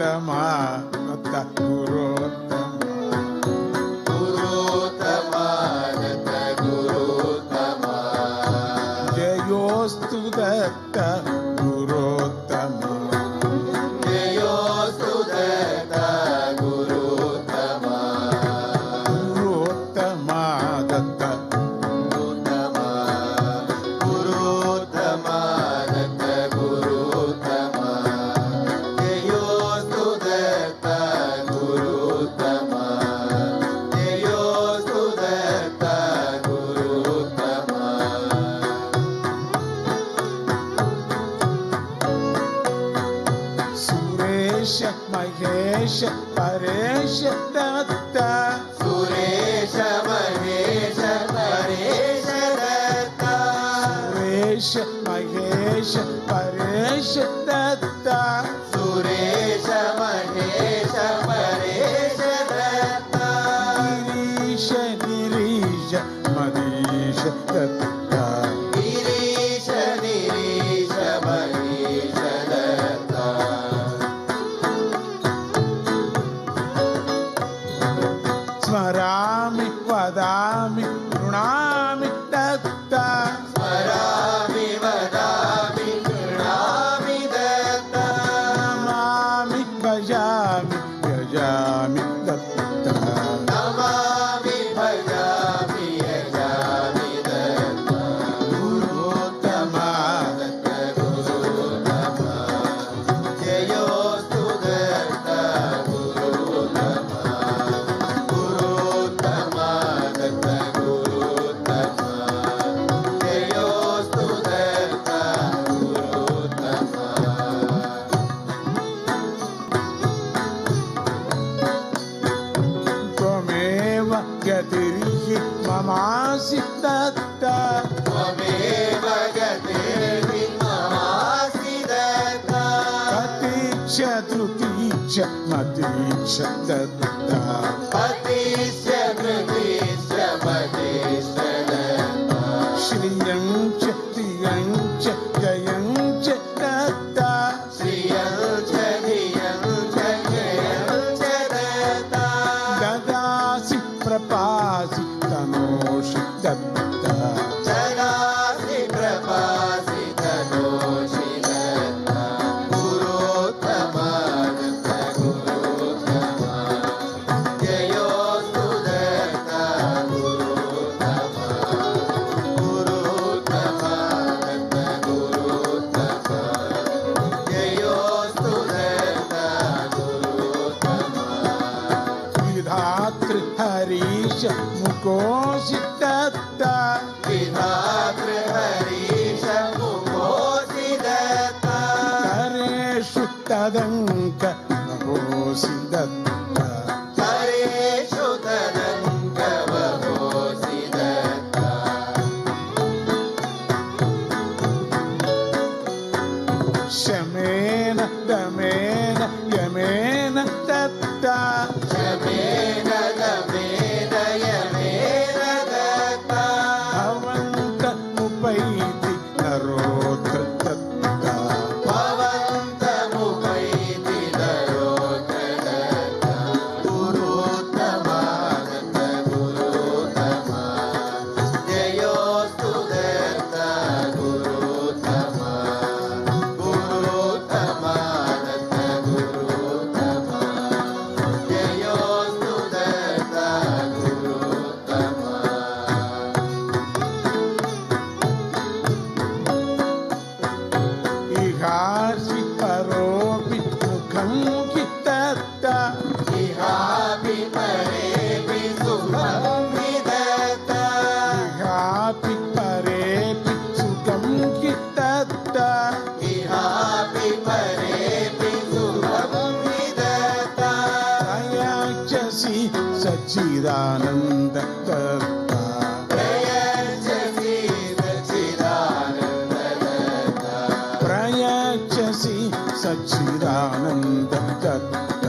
ಗುರುತ್ತಮ ದತ್ತ ಗುರುತ್ತಮ ಗುರುತ್ತಮ ದತ್ತ ಗುರುತ್ತಮ ಜಯೋಸ್ತು ದತ್ತ ಗುರುತ್ತಮ ಜಯೋಸ್ತು ದತ್ತ ಗುರುತ್ತಮ ಗುರುತ್ತಮ ದತ್ತ ಗುರುತ್ತಮ ಗುರುತ್ತಮ ದತ್ತ ಗುರುತ್ತಮ ಜಯೋಸ್ತು ದತ್ತ ಗುರುತ್ತಮ ಜಯೋಸ್ತು ದತ್ತ ಗುರುತ್ತಮ ಸುರೇಶ ಮಹೇಶ ಪರೇಶ ದತ್ತ ಸುರೇಶ ಮಹೇಶ ಪರೇಶ ದತ್ತ ಸುರೇಶ ಮಹೇಶ ಪರೇಶ ದತ್ತ ಸುರೇಶ ಮಹೇಶ ಪರೇಶ ದತ್ತ ಗಿರೀಶ ಗಿರೀಶ ಮದೀಶ ದತ್ತ ಗಿರೀಶ ಗಿರೀಶ ಮಹೇಶ ದತ್ತ ಸ್ಮರಾಮಿ ವದಾಮಿ ಋಣಾಮಿ ದತ್ತ ಸ್ಮರಾಮಿ ವದಾಮಿ ಗೃಹಾಮಿ ದತ್ತ ನಮಾಮಿ ಭಜಾಮಿ ಯಜಾಮಿ ದತ್ತ ನಮಾಮಿ ಭಜಾಮಿ ಯಜಾಮಿ ದತ್ತ ಗುರುತ್ತಮ ದತ್ತ ಗುರುತ್ತಮ ಜಯೋಸ್ತು ದತ್ತ ಗುರುತ್ತಮ ಗುರುತ್ತಮ ದತ್ತ ಗುರುತ್ತಮ ಜಯೋಸ್ತು ದತ್ತ ಗುರುತ್ತಮ ತ್ವಮೇವ ಗತಿರ್ಹಿ ಮಮಾಸಿ ದತ್ತ ತ್ವಮೇವ ಗತಿರ್ಹಿ ಮಮಾಸಿ ದತ್ತ ಕತೀಕ್ಷ ಧೃತೀಕ್ಷ ಮತೀಕ್ಷ ದತ್ತ ಪತಿಶ್ಚ ಕೃತಿಶ್ಚ ಪತಿಶ್ಚ ದತ್ತ ಶ್ರಿಯಂ ಚ ಧಿಯಂ ಚ ಜಯಂ ಚ ದತ್ತ ಶ್ರಿಯಂ ಚ ಧಿಯಂ ಚ ಜಯಂ ಚ ದತ್ತ ದದಾಸಿ ಪ್ರಪಾಸಿ ತನೋಷಿ ದತ್ತ ಜಗಾಸಿ ಪ್ರಪಾಸಿ ತನೋಷಿ ದತ್ತ ಗುರುತ್ತಮ ದತ್ತ ಗುರುತ್ತಮ ಜಯೋಸ್ತು ದತ್ತ ಗುರುತ್ತಮ ಗುರುತ್ತಮ ದತ್ತ ಗುರುತ್ತಮ ಜಯೋಸ್ತು ದತ್ತ ಗುರುತ್ತಮ ವಿಧಾತೃ ಹರೀಶ ಮುಕೋಶಿ ದತ್ತ ವಿಧಾತೃ ಹರೀಶ ಮುಖೋಸಿ ದತ್ತ ಕರೇಷು ತದಂಕ ಮಹೋಸಿ ದತ್ತ ಕರೇಷು ತದಂಕ ವಹೋಸಿ ದತ್ತ ಶಮೇನ ದಮೇನ ಯಮೇನ ದತ್ತ ಶಮೇನ ದಮೇನ ಯಮೇನ ದತ್ತ ಭವಂತ ಮುಪೈತಿ ನರೋತ್ರ ದತ್ತ ಭವಂತ ಮುಪೈತಿ ನರೋತ್ರ ದತ್ತ ಗುರುತ್ತಮ ದತ್ತ ಗುರುತ್ತಮ ಜಯೋಸ್ತು ದತ್ತ ಗುರುತ್ತಮ ಗುರುತ್ತಮ ದತ್ತ ಗುರುತ್ತಮ ಜಯೋಸ್ತು ದತ್ತ ಗುರುತ್ತಮ ಇಹಾಸಿ ಪರೋಪಿ ಮುಖಂ ಕಿ ದತ್ತ ಇಹಾಪಿ ಪರೇಪಿ ಸುಖಂ ವಿದತ್ತ ಇಹಾಪಿ ಪರೇಪಿ ಸುಖಂ ಕಿ ದತ್ತ ಇಹಾಪಿ ಪರೇಪಿ ಸುಖಂ ವಿದತ್ತ ಪ್ರಯಾಚಸಿ ಸಚ್ಚಿದಾನಂದ ದತ್ತ ಪ್ರಯಚ್ಛಸಿ ಸಚ್ಚಿದಾನಂದ ದತ್ತ ಪ್ರಯಾಚಸಿ ಸಚ್ಚಿದಾನಂದ ದತ್ತ